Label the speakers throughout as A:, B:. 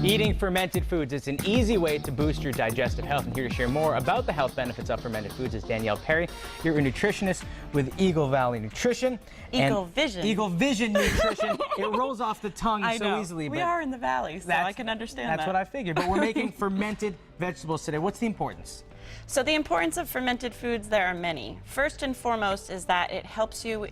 A: Eating fermented foods is an easy way to boost your digestive health. And here to share more about the health benefits of fermented foods is Danielle Perry. You're a nutritionist with Eagle Valley Nutrition.
B: Eagle Vision.
A: Eagle Vision Nutrition. It rolls off the tongue so easily.
B: We are in the valley, so I can understand that.
A: That's what I figured. But we're making fermented vegetables today. What's the importance?
B: So the importance of fermented foods, there are many. First and foremost is that it helps you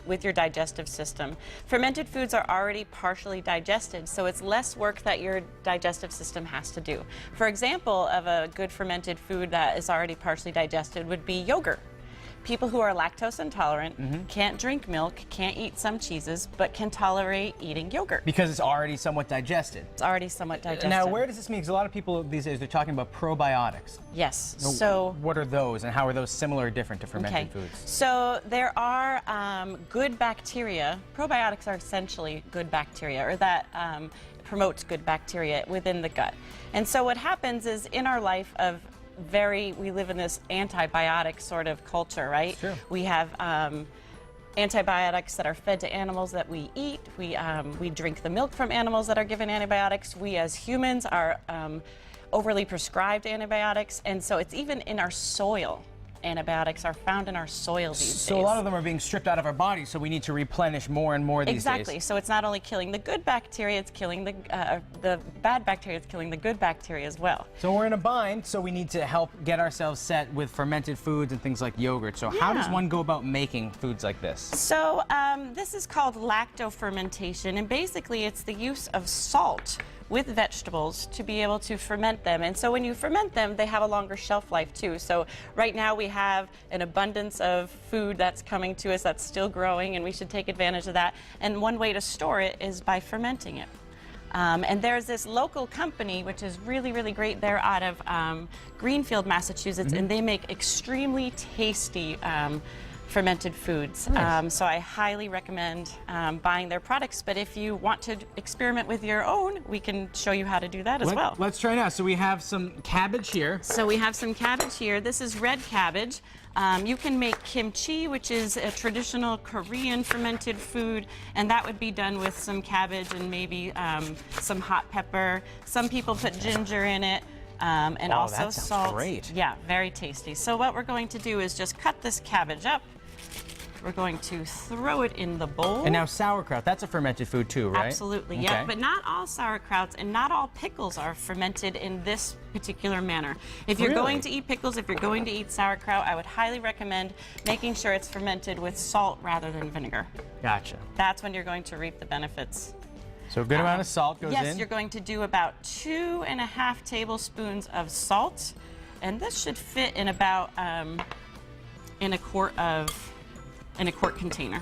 B: with your digestive system. Fermented foods are already partially digested, so it's less work that your digestive system has to do. For example, of a good fermented food that is already partially digested would be yogurt. People who are lactose intolerant can't drink milk, can't eat some cheeses, but can tolerate eating yogurt.
A: Because it's already somewhat digested.
B: It's already somewhat digested.
A: Now, where does this mean? Because a lot of people these days, they're talking about probiotics.
B: Yes.
A: So what are those, and how are those similar or different to fermented foods?
B: So there are good bacteria. Probiotics are essentially good bacteria, or that promotes good bacteria within the gut. And so what happens is in our life we live in this antibiotic sort of culture, right?
A: Sure.
B: We have antibiotics that are fed to animals that we eat. We drink the milk from animals that are given antibiotics. We as humans are overly prescribed antibiotics, and so it's even in our soil. Antibiotics are found in our soil these days.
A: So a lot of them are being stripped out of our bodies, so we need to replenish more and more these days.
B: Exactly. So it's not only killing the good bacteria, it's killing the bad bacteria, it's killing the good bacteria as well.
A: So we're in a bind, so we need to help get ourselves set with fermented foods and things like yogurt. So how does one go about making foods like this?
B: So this is called lacto-fermentation, and basically it's the use of salt with vegetables to be able to ferment them. And so when you ferment them, they have a longer shelf life too. So right now we have an abundance of food that's coming to us that's still growing, and we should take advantage of that. And one way to store it is by fermenting it. And there's this local company which is really, really great. They're out of Greenfield, Massachusetts, and they make extremely tasty fermented foods.
A: Nice.
B: So I highly recommend buying their products, but if you want to experiment with your own, we can show you how to do that as well.
A: Let's try now. So we have some cabbage here.
B: So we have some cabbage here. This is red cabbage. You can make kimchi, which is a traditional Korean fermented food, and that would be done with some cabbage and maybe some hot pepper. Some people put ginger in it. And also
A: that sounds
B: salt.
A: great.
B: Yeah, very tasty. So what we're going to do is just cut this cabbage up. We're going to throw it in the bowl.
A: And now sauerkraut, that's a fermented food too, right?
B: Absolutely, yeah. But not all sauerkrauts and not all pickles are fermented in this particular manner. If you're going to eat pickles, if you're going to eat sauerkraut, I would highly recommend making sure it's fermented with salt rather than vinegar.
A: Gotcha.
B: That's when you're going to reap the benefits.
A: So a good amount of salt goes in.
B: Yes, you're going to do about 2.5 tablespoons of salt, and this should fit in about in a quart container.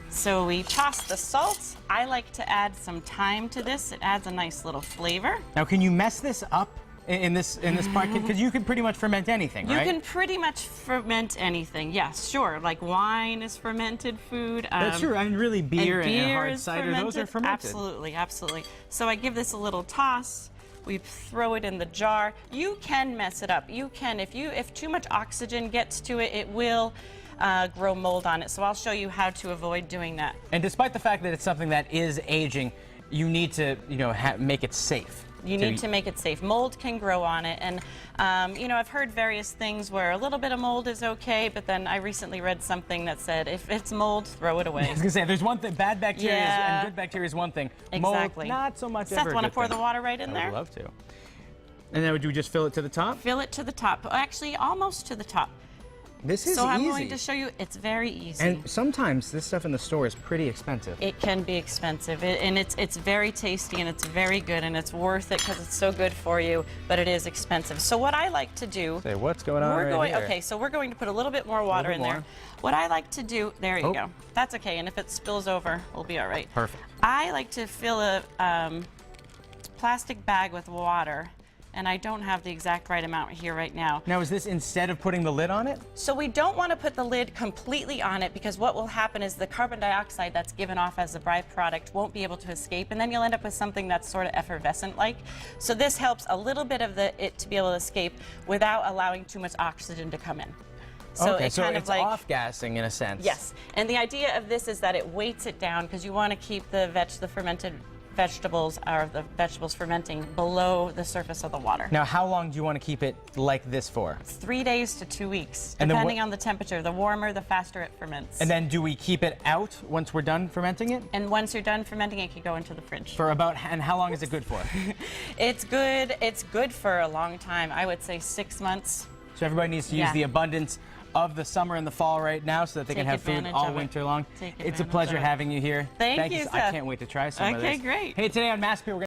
B: So we toss the salt. I like to add some thyme to this. It adds a nice little flavor.
A: Now, can you mess this up in this part? Because you can pretty much ferment anything, right?
B: You can pretty much ferment anything. Yes, sure. Like wine is fermented food.
A: That's true. I mean, really, beer and hard
B: is
A: cider,
B: fermented.
A: those are fermented.
B: Absolutely, absolutely. So I give this a little toss. We throw it in the jar. You can mess it up. You can, if too much oxygen gets to it, it will grow mold on it. So I'll show you how to avoid doing that.
A: And despite the fact that it's something that is aging, you need to, make it safe.
B: You need to make it safe. Mold can grow on it, and I've heard various things where a little bit of mold is okay, but then I recently read something that said if it's mold, throw it away.
A: I was gonna say, there's one thing, bad bacteria and good bacteria is one thing.
B: Exactly.
A: Mold, not so much.
B: Seth, want to pour the water right in there?
A: I would love to. And then would you just fill it to the top?
B: Fill it to the top. Actually, almost to the top.
A: This is
B: so I'm
A: easy.
B: going to show you, it's very easy.
A: And sometimes this stuff in the store is pretty expensive.
B: It can be expensive, and it's very tasty, and it's very good, and it's worth it because it's so good for you, but it is expensive. So what I like to do...
A: Say, what's going on right here?
B: Okay, so we're going to put a little bit more water in there. What I like to do... There you go. That's okay, and if it spills over, we'll be all right.
A: Perfect.
B: I like to fill a plastic bag with water, and I don't have the exact right amount here right now.
A: Now, is this instead of putting the lid on it?
B: So we don't want to put the lid completely on it, because what will happen is the carbon dioxide that's given off as a byproduct won't be able to escape, and then you'll end up with something that's sort of effervescent-like. So this helps a little bit of it to be able to escape without allowing too much oxygen to come in. So
A: okay,
B: it's
A: so
B: kind
A: it's
B: of like
A: off-gassing in a sense.
B: Yes, and the idea of this is that it weights it down, because you want to keep the fermented vegetables are the vegetables fermenting below the surface of the water.
A: Now, how long do you want to keep it like this for?
B: 3 days to 2 weeks,
A: And then
B: depending on the temperature. The warmer, the faster it ferments.
A: And then do we keep it out once we're done fermenting it?
B: And once you're done fermenting, it can go into the fridge.
A: For about, and how long is it good for?
B: It's good for a long time. I would say 6 months.
A: So everybody needs to use the abundance of the summer and the fall right now so that they can have food all winter long. It's a pleasure having you here.
B: Thank you,
A: I
B: Seth.
A: can't wait to try some of this.
B: Okay, great.
A: Hey, today on Mass Appeal, we're